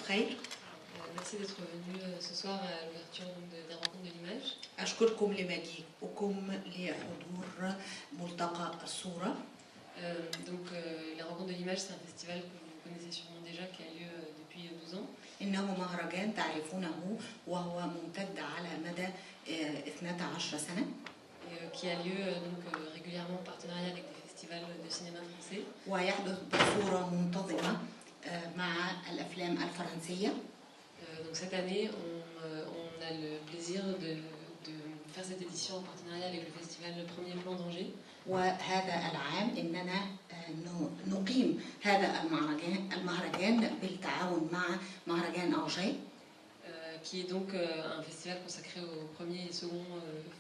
الخير. Merci d'être venu ce soir à l'ouverture des rencontres de l'image. أشكركم لمجيئكم لحضور ملتقى الصورة. Les rencontres de l'image, c'est un festival que vous connaissez sûrement déjà, qui a lieu depuis 12 ans. إنه مهرجان تعرفونه وهو ممتد على مدى 12 سنة. Qui a lieu régulièrement en partenariat avec des festivals de cinéma français. ويحدث بصورة منتظمة مع الأفلام الفرنسية. Donc cette année, on a le plaisir de faire cette édition en partenariat avec le festival Le Premier Plan d'Angers. وهذا العام إننا نقيم هذا المهرجان بالتعاون مع مهرجان أنجي. Qui est donc un festival consacré au premier et second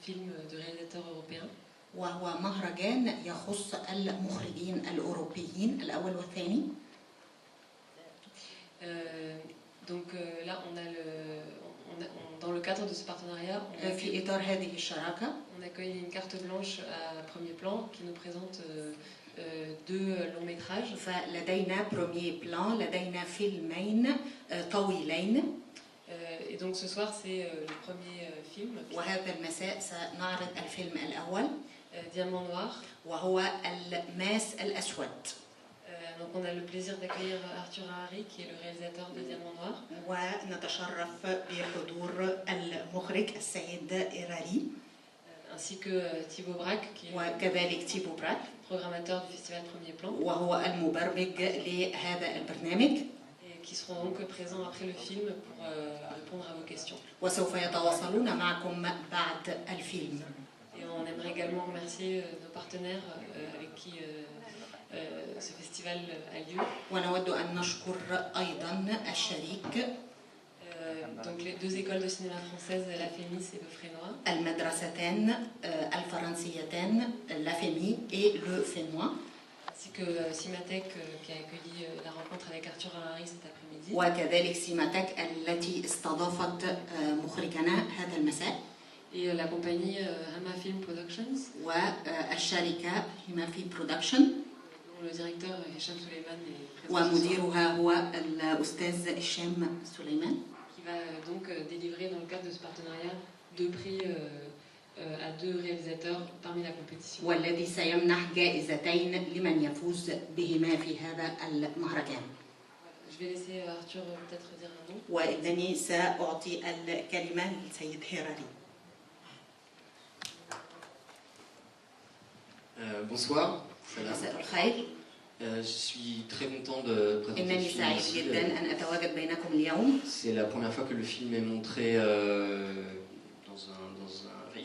film de réalisateurs européens. وهو مهرجان يخص المخرجين الأوروبيين الأول والثاني. Là, dans le cadre de ce partenariat, في إطار هذه الشراكة on accueille une carte blanche à premier plan qui nous présente deux longs métrages. فلدينا premier plan، لدينا فيلمين طويلين. Et donc ce soir, c'est le premier film. وهذا المساء سنعرض الفيلم الأول Diamant Noir. وهو الماس الأسود. Donc on a le plaisir d'accueillir Arthur Harari, qui est le réalisateur de Diamant Noir. ونتشرف بحضور المخرج السيد إيراري. Ainsi que Thibaut Braque, qui est وكذلك تيبو براك programmateur du festival Premier Plan. وهو المبرمج لهذا البرنامج. Qui seront donc présents après le film pour répondre à vos questions. وسوف يتواصلون معكم بعد الفيلم. Et on aimerait également remercier nos partenaires avec qui ce festival a lieu. ونود أن نشكر أيضا الشريك. Donc les deux écoles de cinéma françaises, la FEMIS et le Frénois. المدرستان الفرنسيتان la FEMI et le Fénois. Ainsi que Cimatec qui a accueilli la rencontre avec Arthur Harari cet après-midi. وكذلك سيماتك التي استضافت مخرجنا هذا المساء. Et la compagnie Hama Film Productions. والشركة هما في برودكشن. Le directeur Hicham Suleiman est présent. ومديرها هو الأستاذ هشام سليمان. Qui va donc délivrer dans le cadre de ce partenariat deux prix à deux réalisateurs parmi la compétition. والذي سيمنح جائزتين لمن يفوز بهما في هذا المهرجان. Je vais laisser Arthur peut-être dire un mot. وإنني سأعطي الكلمة للسيد هيراري. Bonsoir. مساء الخير. Je suis très content de présenter le إنني film سعيد ici. جدا أن أتواجد بينكم اليوم. C'est la première fois que le film est montré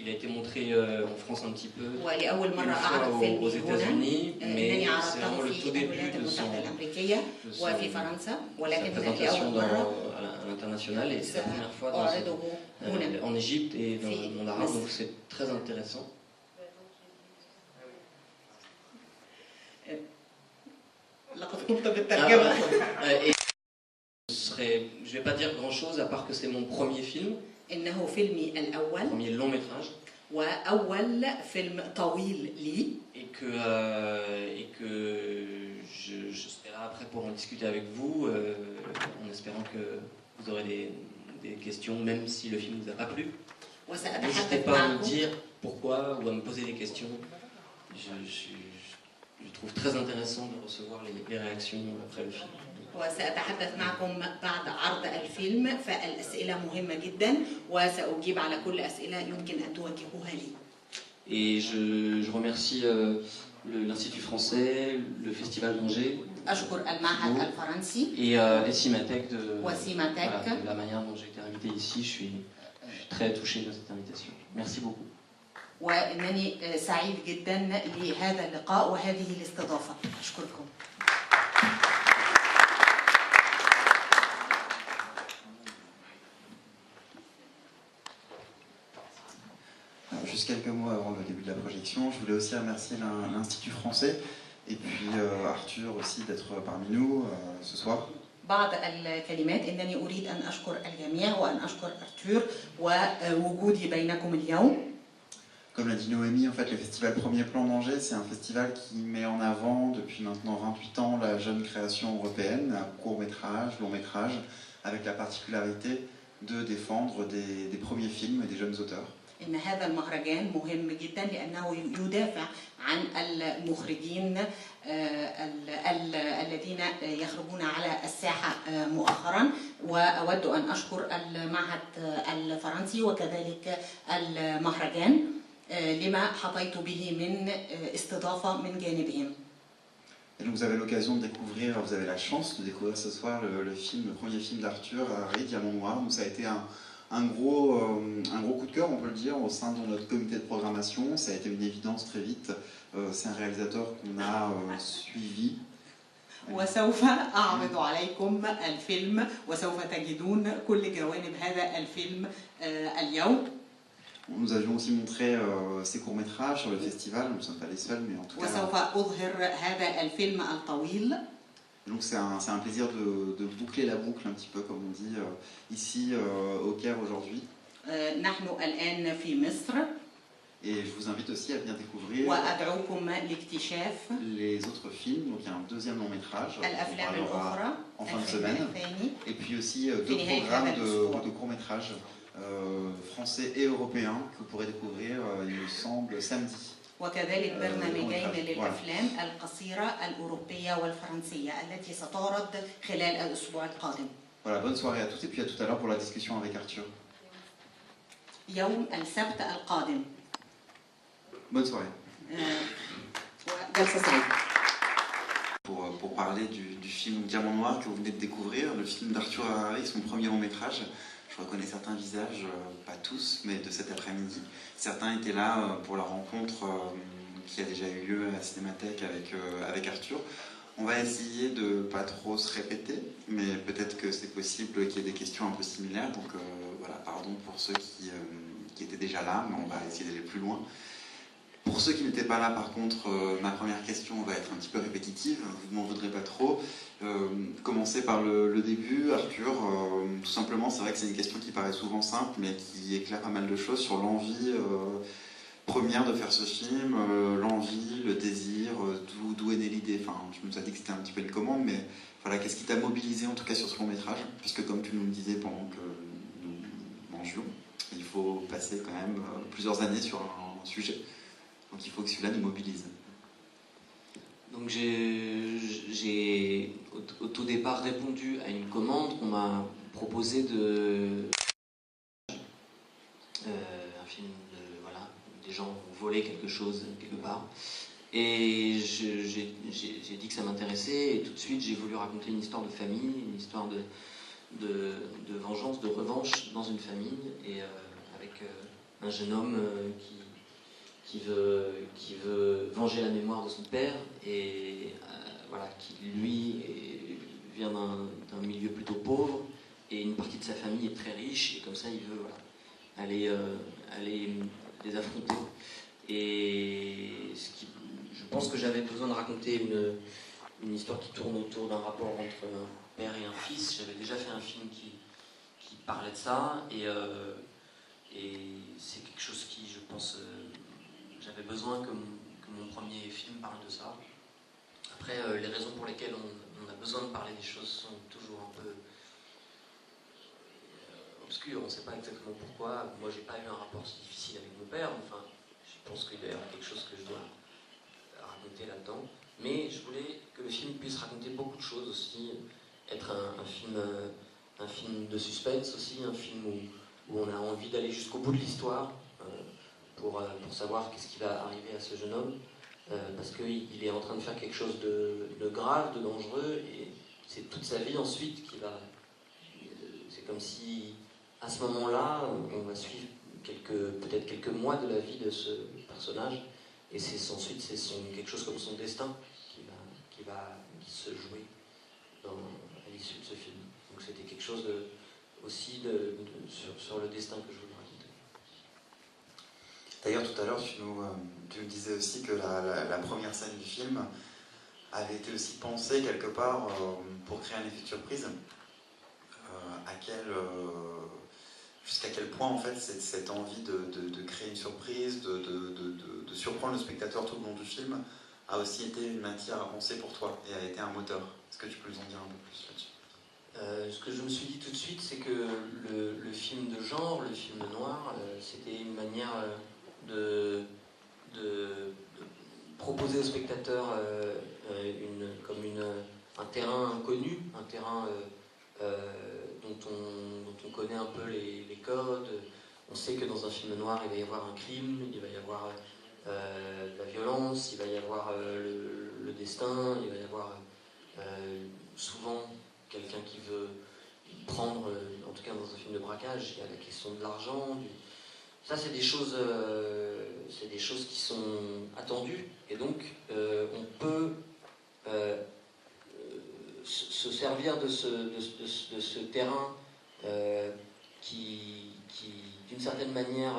il a été montré en France un petit peu, ولأول une مرة أعرض fois فيلمي aux هنا. États-Unis, إنني mais c'est vraiment عرضته le tout في début الولايات de المتحدة الأمريكية وفي فرنسا، sa ولكن هنا في présentation أول مرة à l'international et c'est la première fois أعرضه هنا en Égypte et dans في le monde arabe, مصر. donc c'est très intéressant. لقد قمت بالترجمة. Je ne vais pas dire grand-chose à part que c'est mon premier film, إنه فيلمي الأول premier long métrage. وأول فيلم طويل لي. Et que je serai là après pour en discuter avec vous, en espérant que vous aurez des questions, même si le film ne vous a pas plu. N'hésitez وسأتحدث pas à me معكم. dire pourquoi ou à me poser des questions. Je trouve très intéressant de recevoir les réactions après le film. وسأتحدث معكم بعد عرض الفيلم، فالأسئلة مهمة جدا وسأجيب على كل أسئلة يمكن أن توجهوها لي. Et je remercie l'Institut français, le Festival d'Angers أشكر المعهد الفرنسي et les Cimatec de la manière dont j'ai été invité ici. Je suis très touché de cette invitation. Merci beaucoup. وإنني سعيد جدا لهذا اللقاء وهذه الاستضافة. أشكركم. Juste quelques mots avant le début de la projection. Je voulais aussi remercier l'Institut français et puis Arthur aussi d'être parmi nous ce soir. بعض الكلمات إنني أريد أن أشكر الجميع وأن أشكر أرتور ووجودي بينكم اليوم. Comme l'a dit Noémie, en fait, le festival Premier Plan d'Angers, c'est un festival qui met en avant depuis maintenant 28 ans la jeune création européenne, à court métrage, long métrage, avec la particularité de défendre des premiers films et des jeunes auteurs. إن هذا المهرجان مهم جدا لأنه يدافع عن المخرجين الذين يخرجون على الساحة مؤخرا، وأود أن أشكر المعهد الفرنسي وكذلك المهرجان لما حظيت به من استضافة من جانبهم. Et donc vous avez l'occasion de découvrir, vous avez la chance de découvrir ce soir le premier film d'Arthur Harary, Diamant Noir. Donc ça a été un gros coup de cœur, on peut le dire, au sein de notre comité de programmation. Ça a été une évidence très vite. C'est un réalisateur qu'on a suivi. وسوف أعرض عليكم الفيلم وسوف تجدون كل جوانب هذا الفيلم اليوم. Nous avions aussi montré ces courts-métrages sur le festival, nous ne sommes pas les seuls, mais en tout cas... وسوف أظهر هذا الفيلم الطويل. Donc c'est un plaisir de boucler la boucle un petit peu, comme on dit, ici au Caire aujourd'hui. نحن الآن في مصر. Et je vous invite aussi à venir découvrir وأدعوكم لاكتشاف les autres films. Donc il y a un deuxième long métrage, on الأفلام parlera الأخرى en fin de semaine. الثاني. Et puis aussi deux programmes de courts-métrages français et européens que vous pourrez découvrir, il me semble, samedi. وكذلك برنامجين للأفلام القصيرة الأوروبية والفرنسية التي ستعرض خلال الأسبوع القادم. Voilà, bonne soirée à tous et puis à tout à l'heure pour la discussion avec Arthur. يوم السبت القادم. Bonne soirée. جلسة سعيدة. Pour parler du film Diamant Noir que vous venez de découvrir, le film d'Arthur Harary, son premier long métrage. Je reconnais certains visages, pas tous, mais de cet après-midi. Certains étaient là pour la rencontre qui a déjà eu lieu à la Cinémathèque avec Arthur. On va essayer de ne pas trop se répéter, mais peut-être que c'est possible qu'il y ait des questions un peu similaires. Donc voilà, pardon pour ceux qui étaient déjà là, mais on va essayer d'aller plus loin. Pour ceux qui n'étaient pas là, par contre, ma première question va être un petit peu répétitive, vous ne m'en voudrez pas trop. Commencer par le début, Arthur, tout simplement, c'est vrai que c'est une question qui paraît souvent simple, mais qui éclaire pas mal de choses sur l'envie première de faire ce film, l'envie, le désir, d'où est née l'idée. Enfin, je me suis dit que c'était un petit peu une commande, mais voilà, qu'est-ce qui t'a mobilisé en tout cas sur ce long métrage, puisque comme tu nous le disais pendant que nous mangions, il faut passer quand même plusieurs années sur un sujet. Donc il faut que celui-là nous mobilise. Donc j'ai au tout départ répondu à une commande qu'on m'a proposé un film voilà, des gens ont volé quelque chose quelque part. Et j'ai dit que ça m'intéressait et tout de suite j'ai voulu raconter une histoire de famille, une histoire de vengeance, de revanche dans une famille et avec un jeune homme qui veut venger la mémoire de son père et voilà, qui lui vient d'un milieu plutôt pauvre et une partie de sa famille est très riche et comme ça il veut voilà, aller les affronter. Et je pense que j'avais besoin de raconter une histoire qui tourne autour d'un rapport entre un père et un fils. J'avais déjà fait un film qui parlait de ça et c'est quelque chose qui, je pense, j'avais besoin que mon premier film parle de ça. Après, les raisons pour lesquelles on a besoin de parler des choses sont toujours un peu obscures. On ne sait pas exactement pourquoi. Moi, j'ai pas eu un rapport si difficile avec mon père. Enfin, je pense qu'il y a quelque chose que je dois raconter là-dedans. Mais je voulais que le film puisse raconter beaucoup de choses aussi. Être un film de suspense aussi, un film où on a envie d'aller jusqu'au bout de l'histoire. Pour savoir qu'est-ce qui va arriver à ce jeune homme, parce qu'il est en train de faire quelque chose de grave, de dangereux, et c'est toute sa vie ensuite qui va... C'est comme si, à ce moment-là, on va suivre peut-être quelques mois de la vie de ce personnage, et ensuite c'est quelque chose comme son destin qui va se jouer à l'issue de ce film. Donc c'était quelque chose aussi sur le destin que je voulais raconter. D'ailleurs, tout à l'heure, tu nous disais aussi que la première scène du film avait été aussi pensée quelque part pour créer un effet de surprise. Jusqu'à quel point, en fait, cette envie de créer une surprise, de surprendre le spectateur tout le long du film, a aussi été une matière à penser pour toi et a été un moteur. Est-ce que tu peux nous en dire un peu plus là-dessus ? Ce que je me suis dit tout de suite, c'est que le film de genre, le film noir, c'était une manière de proposer au spectateur un terrain inconnu, un terrain dont on connaît un peu les codes. On sait que dans un film noir, il va y avoir un crime, il va y avoir la violence, il va y avoir le destin, il va y avoir souvent quelqu'un qui veut prendre, en tout cas dans un film de braquage, il y a la question de l'argent. Ça, c'est des choses qui sont attendues, et donc on peut se servir de ce terrain qui d'une certaine manière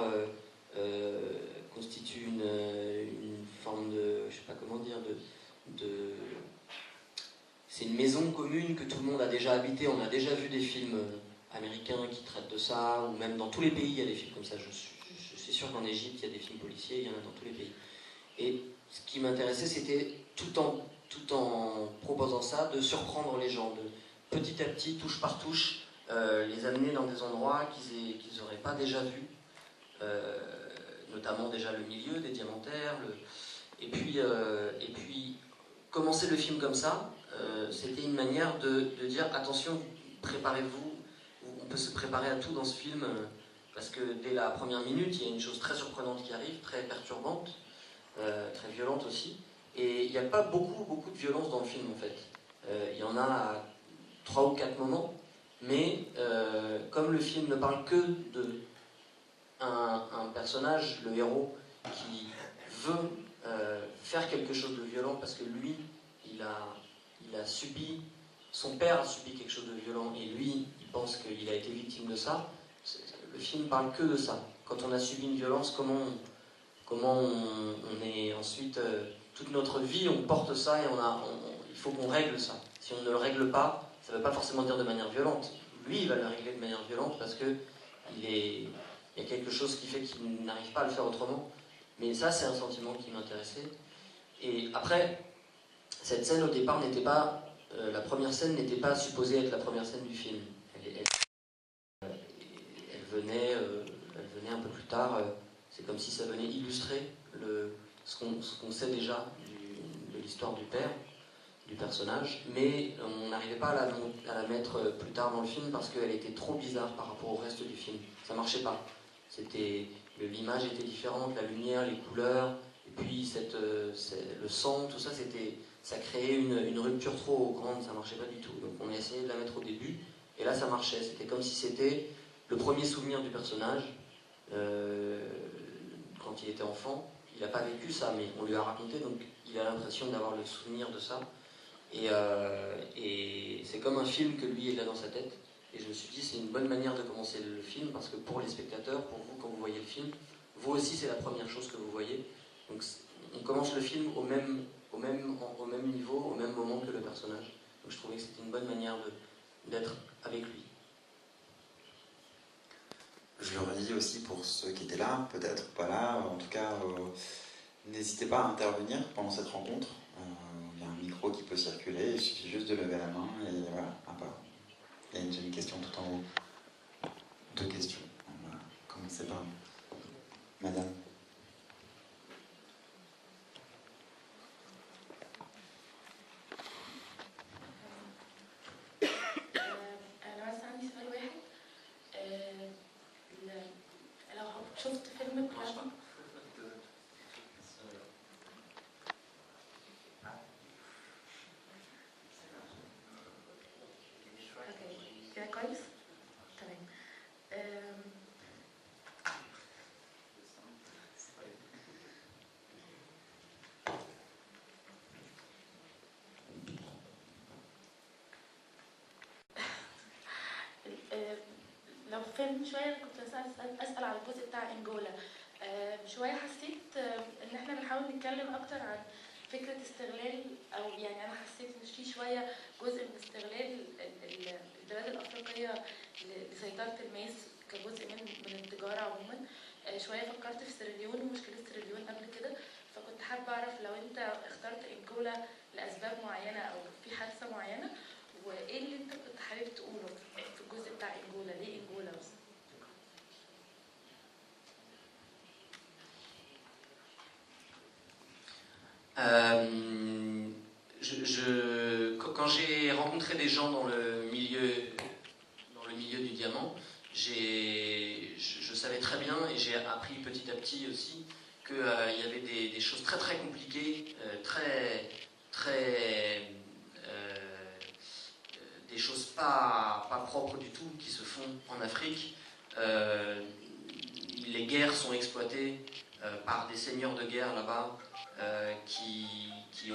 constitue une forme de, je sais pas comment dire, c'est une maison commune que tout le monde a déjà habité. On a déjà vu des films américains qui traitent de ça, ou même dans tous les pays il y a des films comme ça. Je suis sûr qu'en Égypte il y a des films policiers, il y en a dans tous les pays. Et ce qui m'intéressait, c'était tout en proposant ça, de surprendre les gens, de petit à petit, touche par touche, les amener dans des endroits qu'ils n'auraient pas déjà vus, notamment déjà le milieu des diamantaires, et puis commencer le film comme ça, c'était une manière de dire attention, préparez-vous, on peut se préparer à tout dans ce film, parce que dès la première minute, il y a une chose très surprenante qui arrive, très perturbante, très violente aussi, et il n'y a pas beaucoup de violence dans le film en fait. Il y en a à 3 ou 4 moments, mais comme le film ne parle que de un personnage, le héros, qui veut faire quelque chose de violent parce que lui, il a subi, son père a subi quelque chose de violent et lui, il pense qu'il a été victime de ça. Le film parle que de ça. Quand on a subi une violence, comment on est ensuite, toute notre vie, on porte ça et il faut qu'on règle ça. Si on ne le règle pas, ça ne veut pas forcément dire de manière violente. Lui, il va le régler de manière violente parce que il y a quelque chose qui fait qu'il n'arrive pas à le faire autrement. Mais ça, c'est un sentiment qui m'intéressait. Et après, cette scène au départ n'était pas, la première scène n'était pas supposée être la première scène du film. Elle venait un peu plus tard. C'est comme si ça venait illustrer ce qu'on sait déjà de l'histoire du père, du personnage, mais on n'arrivait pas à la mettre plus tard dans le film parce qu'elle était trop bizarre par rapport au reste du film. Ça marchait pas. L'image était différente, la lumière, les couleurs, et puis le sang, tout ça, ça créait une rupture trop grande, ça marchait pas du tout. Donc on a essayé de la mettre au début, et là ça marchait. C'était comme si c'était le premier souvenir du personnage quand il était enfant. Il n'a pas vécu ça, mais on lui a raconté, donc il a l'impression d'avoir le souvenir de ça. Et c'est comme un film que lui, il a dans sa tête. Et je me suis dit, c'est une bonne manière de commencer le film, parce que pour les spectateurs, pour vous, quand vous voyez le film, vous aussi, c'est la première chose que vous voyez. Donc on commence le film au même niveau, au même moment que le personnage. Donc je trouvais que c'était une bonne manière d'être avec lui. Je le redis aussi pour ceux qui étaient là, peut-être pas là, en tout cas, n'hésitez pas à intervenir pendant cette rencontre. Il y a un micro qui peut circuler, il suffit juste de lever la main et voilà, il y a une question tout en haut. 2 questions. Voilà. Commencez par madame. أنا بس عندي سؤال واحد. لو شفت فيلم بلازما كده كويس؟ تمام. لو فيلم شويه كنت اسال على الجزء بتاع انجولا. شويه حسيت ان احنا بنحاول نتكلم اكتر عن فكره استغلال، او يعني انا حسيت ان في شويه جزء من استغلال البلاد الافريقيه لسيطره الماس كجزء من التجاره عموما. شويه فكرت في سيراليون ومشكله سيراليون قبل كده، فكنت حابه اعرف لو انت اخترت انجولا لاسباب معينه او في حادثه معينه، وايه اللي انت كنت حابب تقوله في الجزء بتاع انجولا، ليه انجولا بس؟ Quand j'ai rencontré des gens dans le milieu du diamant, je savais très bien, et j'ai appris petit à petit aussi, qu'il y avait des choses très très compliquées, des choses pas propres du tout qui se font en Afrique. Les guerres sont exploitées par des seigneurs de guerre là-bas qui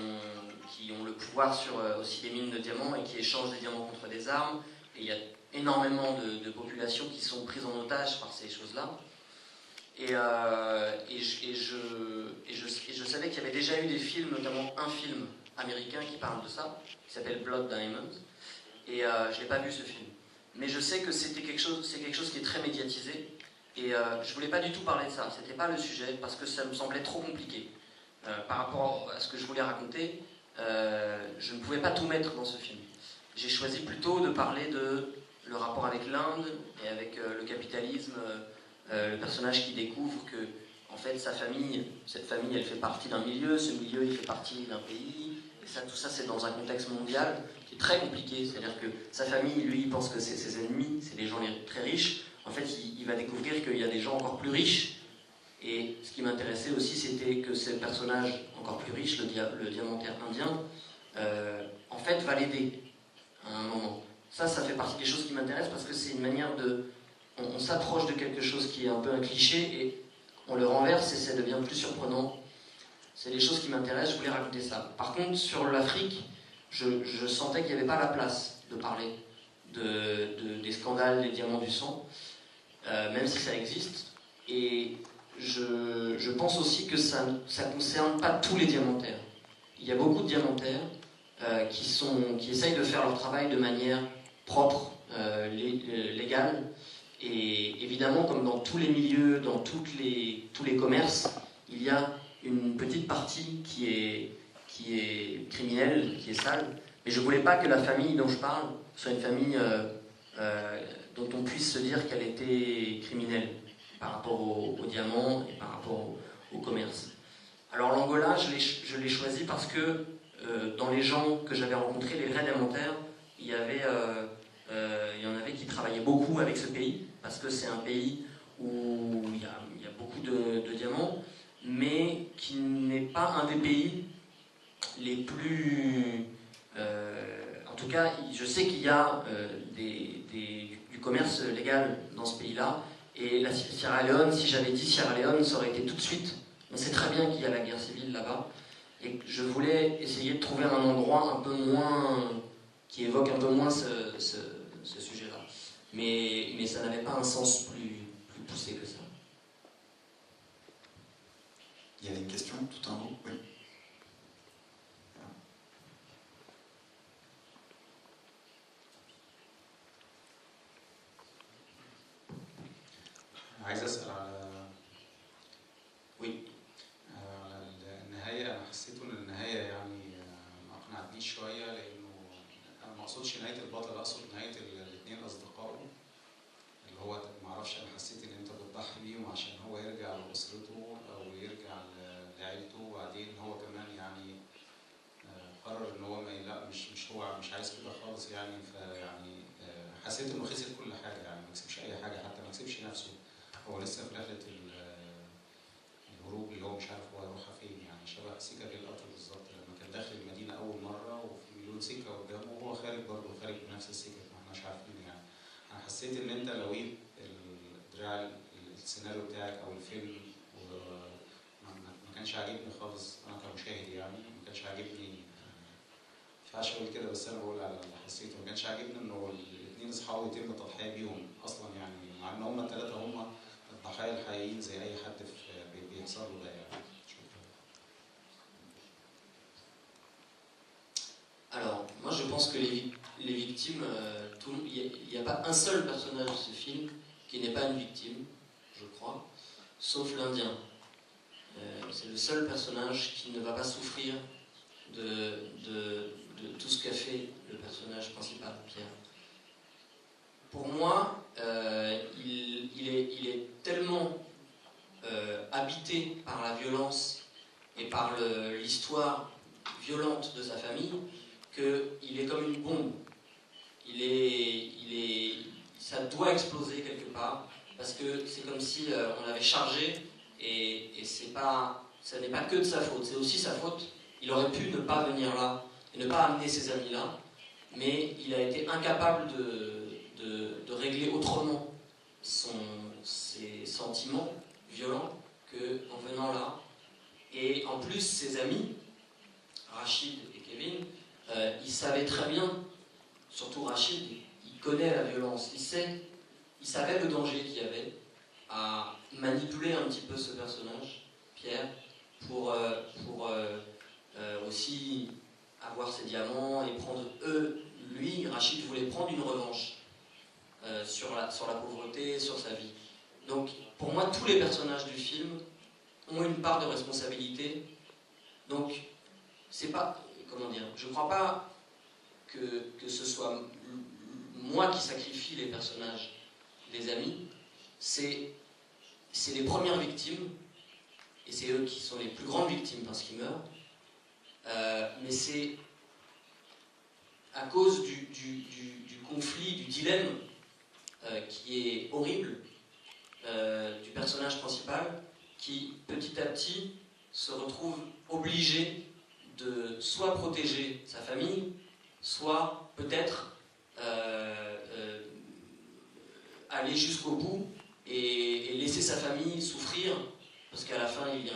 ont le pouvoir sur aussi des mines de diamants et qui échangent des diamants contre des armes. Et il y a énormément de populations qui sont prises en otage par ces choses-là. Et je savais qu'il y avait déjà eu des films, notamment un film américain qui parle de ça, qui s'appelle Blood Diamond. Et je n'ai pas vu ce film. Mais je sais que c'est quelque chose qui est très médiatisé. Et je ne voulais pas du tout parler de ça. Ce n'était pas le sujet, parce que ça me semblait trop compliqué. Par rapport à ce que je voulais raconter, je ne pouvais pas tout mettre dans ce film. J'ai choisi plutôt de parler de le rapport avec l'Inde et avec le capitalisme, le personnage qui découvre que, en fait, cette famille, elle fait partie d'un milieu, ce milieu, il fait partie d'un pays, et ça, tout ça, c'est dans un contexte mondial qui est très compliqué. C'est-à-dire que sa famille, lui, il pense que c'est ses ennemis, c'est les gens très riches. En fait, il va découvrir qu'il y a des gens encore plus riches. Et ce qui m'intéressait aussi, c'était que ce personnage encore plus riche, le diamantaire indien, en fait, va l'aider à un moment. Ça fait partie des choses qui m'intéressent parce que c'est une manière de... On s'approche de quelque chose qui est un peu un cliché et on le renverse et ça devient plus surprenant. C'est des choses qui m'intéressent, je voulais raconter ça. Par contre, sur l'Afrique, je sentais qu'il n'y avait pas la place de parler des scandales des diamants du sang, même si ça existe. Et je pense aussi que ça ne concerne pas tous les diamantaires. Il y a beaucoup de diamantaires qui essayent de faire leur travail de manière propre, légale. Et évidemment, comme dans tous les milieux, dans tous les commerces, il y a une petite partie qui est criminelle, qui est sale. Mais je ne voulais pas que la famille dont je parle soit une famille dont on puisse se dire qu'elle était criminelle par rapport aux diamants et par rapport au commerce. Alors l'Angola, je l'ai choisi parce que dans les gens que j'avais rencontrés, les vrais diamantaires, il y en avait qui travaillaient beaucoup avec ce pays, parce que c'est un pays où il y a beaucoup de diamants, mais qui n'est pas un des pays les plus... en tout cas, je sais qu'il y a du commerce légal dans ce pays-là, et la Sierra Leone, si j'avais dit Sierra Leone, ça aurait été tout de suite. On sait très bien qu'il y a la guerre civile là-bas, et je voulais essayer de trouver un endroit un peu moins... qui évoque un peu moins ce sujet-là. Mais ça n'avait pas un sens plus poussé que ça. Il y avait une question tout en haut, oui. عايز أسأل على Oui. على النهاية. أنا حسيت إن النهاية يعني ما أقنعتنيش شوية، لأنه أنا ما أقصدش نهاية البطل، أقصد نهاية الاثنين أصدقائه، اللي هو ما أعرفش، أنا حسيت إن أنت بتضحي بيهم عشان هو يرجع لأسرته أو يرجع لعيلته، وبعدين هو كمان يعني قرر إن هو لا مش هو مش عايز كده خالص يعني. فيعني حسيت إنه خسر كل حاجة يعني، ما كسبش أي حاجة، حتى ما كسبش نفسه. هو لسه في رحلة الهروب اللي هو مش عارف هو هيروحها فين يعني. شبه سيكا القطر بالظبط، لما كان داخل المدينة أول مرة وفي مليون سكة قدامه وهو خارج برضه خارج بنفس السكة، ما احناش عارفين يعني. أنا حسيت إن أنت لو دراع السيناريو بتاعك أو الفيلم ما كانش عاجبني خالص، أنا كمشاهد يعني ما كانش عاجبني. مش عارف أقول كده، بس أنا بقول على اللي حسيته. ما كانش عاجبني إنه الاثنين أصحابه يتم التضحية بيهم أصلا يعني، مع إن هم الثلاثة هم الضحايا الحقيقيين زي أي حد بيحصل له ده يعني. Alors, moi je pense que les victimes, il n'y a pas un seul personnage de ce film qui n'est pas une victime, je crois, sauf l'Indien. C'est le seul personnage qui ne va pas souffrir de tout ce qu'a fait le personnage principal, Pierre. pour moi, il est tellement habité par la violence et par l'histoire violente de sa famille qu'il est comme une bombe. Ça doit exploser quelque part parce que c'est comme si on l'avait chargé et ça n'est pas que de sa faute, c'est aussi sa faute. Il aurait pu ne pas venir là et ne pas amener ses amis là, mais il a été incapable de régler autrement ses sentiments violents qu'en venant là. Et en plus, ses amis, Rachid et Kevin, ils savaient très bien, surtout Rachid, il connaît la violence, il savait le danger qu'il y avait à manipuler un petit peu ce personnage, Pierre, pour aussi avoir ses diamants et prendre lui, Rachid voulait prendre une revanche sur la pauvreté, sur sa vie. Donc pour moi, tous les personnages du film ont une part de responsabilité. Donc c'est pas, comment dire, je crois pas que ce soit moi qui sacrifie les personnages des amis, c'est les premières victimes, et c'est eux qui sont les plus grandes victimes parce qu'ils meurent, mais c'est à cause du conflit, du dilemme qui est horrible du personnage principal qui petit à petit se retrouve obligé de soit protéger sa famille, soit peut-être aller jusqu'au bout et laisser sa famille souffrir, parce qu'à la fin il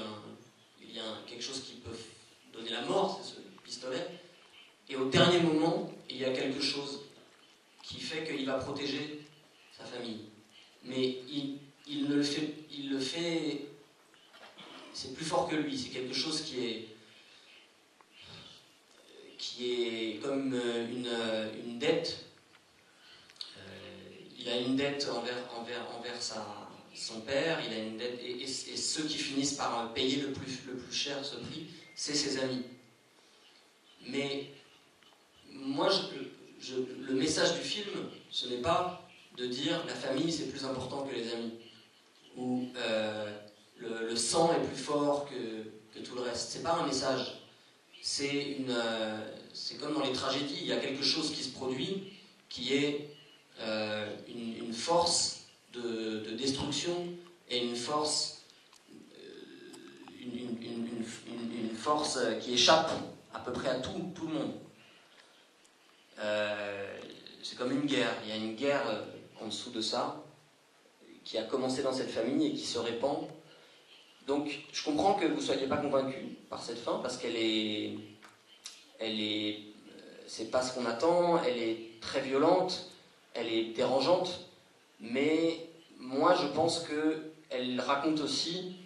y a quelque chose qui peut donner la mort, c'est ce pistolet, et au dernier moment il y a quelque chose qui fait qu'il va protéger sa famille. Mais il le fait, c'est plus fort que lui, c'est quelque chose qui est comme une dette. Il a une dette envers son père, il a une dette, et ceux qui finissent par payer le plus cher ce prix, c'est ses amis. Mais moi, le message du film, ce n'est pas de dire la famille c'est plus important que les amis, ou le sang est plus fort que tout le reste. C'est pas un message. C'est comme dans les tragédies, il y a quelque chose qui se produit qui est une force de destruction et une force une force qui échappe à peu près à tout le monde. C'est comme une guerre. Il y a une guerre en dessous de ça qui a commencé dans cette famille et qui se répand. Donc je comprends que vous ne soyez pas convaincus par cette fin parce c'est pas ce qu'on attend, elle est très violente, elle est dérangeante, mais moi je pense qu'elle raconte aussi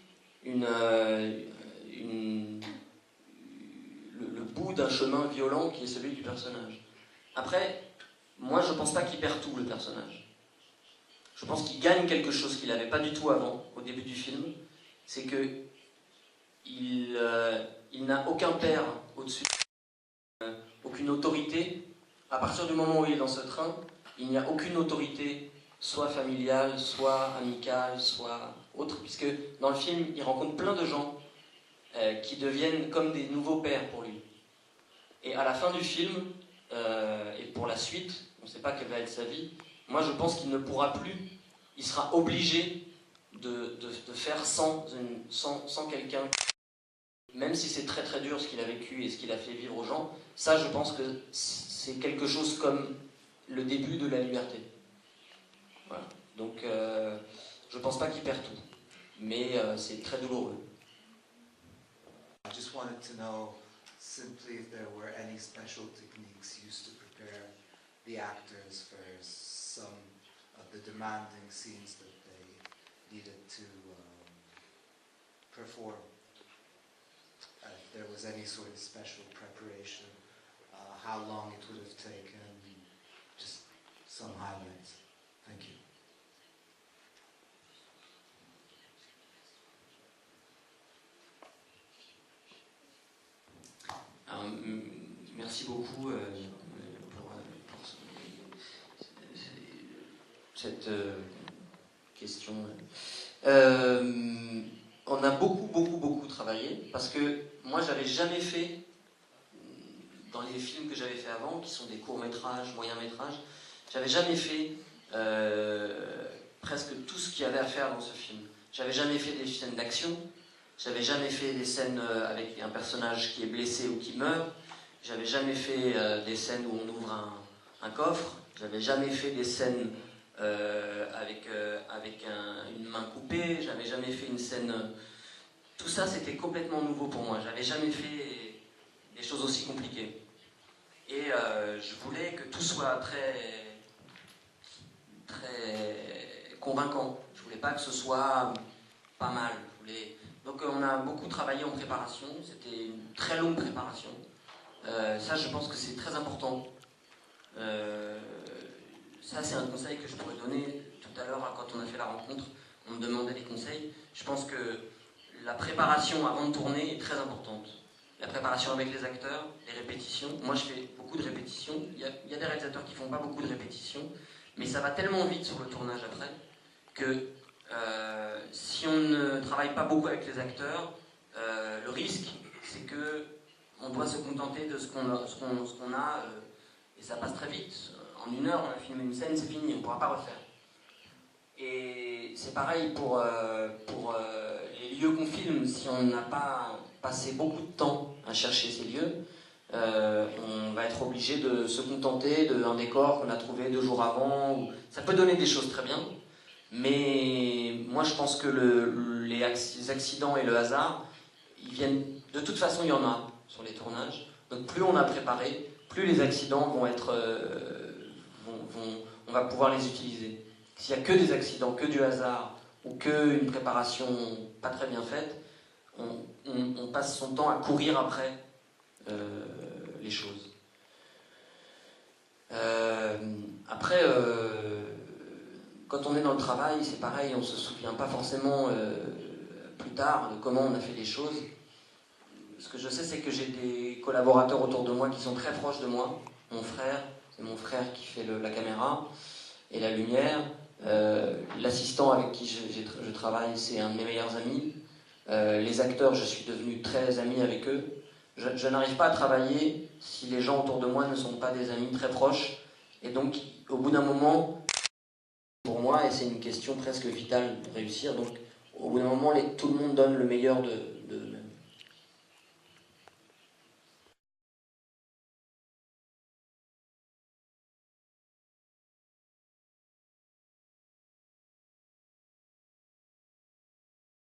le bout d'un chemin violent qui est celui du personnage. Après, moi je pense pas qu'il perd tout le personnage. Je pense qu'il gagne quelque chose qu'il n'avait pas du tout avant, au début du film, c'est que il n'a aucun père au-dessus, aucune autorité. À partir du moment où il est dans ce train, il n'y a aucune autorité, soit familiale, soit amicale, soit autre, puisque dans le film, il rencontre plein de gens qui deviennent comme des nouveaux pères pour lui. Et à la fin du film, et pour la suite, on ne sait pas quelle va être sa vie, moi je pense qu'il ne pourra plus, il sera obligé de faire sans quelqu'un, même si c'est très très dur ce qu'il a vécu et ce qu'il a fait vivre aux gens. Ça, je pense que c'est quelque chose comme le début de la liberté. Voilà. Donc je pense pas qu'il perd tout, mais c'est très douloureux. I just wanted to know simply if there were any special techniques used to prepare the actors for some of the demanding scenes that they needed to perform. If there was any sort of special preparation, how long it would have taken, just some highlights. Thank you. Alors, merci beaucoup cette question. On a beaucoup travaillé, parce que moi j'avais jamais fait, dans les films que j'avais fait avant, qui sont des courts-métrages, moyens-métrages, j'avais jamais fait presque tout ce qu'il y avait à faire dans ce film. J'avais jamais fait des scènes d'action, j'avais jamais fait des scènes avec un personnage qui est blessé ou qui meurt, j'avais jamais fait des scènes où on ouvre un coffre, j'avais jamais fait des scènes avec une main coupée, j'avais jamais fait une scène... Tout ça, c'était complètement nouveau pour moi, j'avais jamais fait des choses aussi compliquées. Et je voulais que tout soit très convaincant. Je voulais pas que ce soit pas mal. Donc on a beaucoup travaillé en préparation, c'était une très longue préparation. Ça, je pense que c'est très important. Ça, c'est un conseil que je pourrais donner tout à l'heure quand on a fait la rencontre. On me demandait des conseils. Je pense que la préparation avant de tourner est très importante. La préparation avec les acteurs, les répétitions. Moi, je fais beaucoup de répétitions. Il y a des réalisateurs qui font pas beaucoup de répétitions, mais ça va tellement vite sur le tournage après que si on ne travaille pas beaucoup avec les acteurs, le risque, c'est que on doit se contenter de ce qu'on a, et ça passe très vite. En 1 heure, on a filmé une scène, c'est fini, on ne pourra pas refaire. Et c'est pareil pour les lieux qu'on filme. Si on n'a pas passé beaucoup de temps à chercher ces lieux, on va être obligé de se contenter d'un décor qu'on a trouvé 2 jours avant. Ça peut donner des choses très bien, mais moi je pense que les accidents et le hasard, ils viennent... De toute façon, il y en a sur les tournages. Donc plus on a préparé, plus les accidents vont être... on va pouvoir les utiliser. S'il n'y a que des accidents, que du hasard, ou qu'une préparation pas très bien faite, on passe son temps à courir après les choses. Après, quand on est dans le travail, c'est pareil, on ne se souvient pas forcément plus tard de comment on a fait les choses. Ce que je sais, c'est que j'ai des collaborateurs autour de moi qui sont très proches de moi. Mon frère, c'est mon frère qui fait la caméra et la lumière. L'assistant avec qui je travaille, c'est un de mes meilleurs amis. Les acteurs, je suis devenu très ami avec eux. Je n'arrive pas à travailler si les gens autour de moi ne sont pas des amis très proches. Et donc, au bout d'un moment, pour moi, et c'est une question presque vitale de réussir, donc au bout d'un moment, tout le monde donne le meilleur de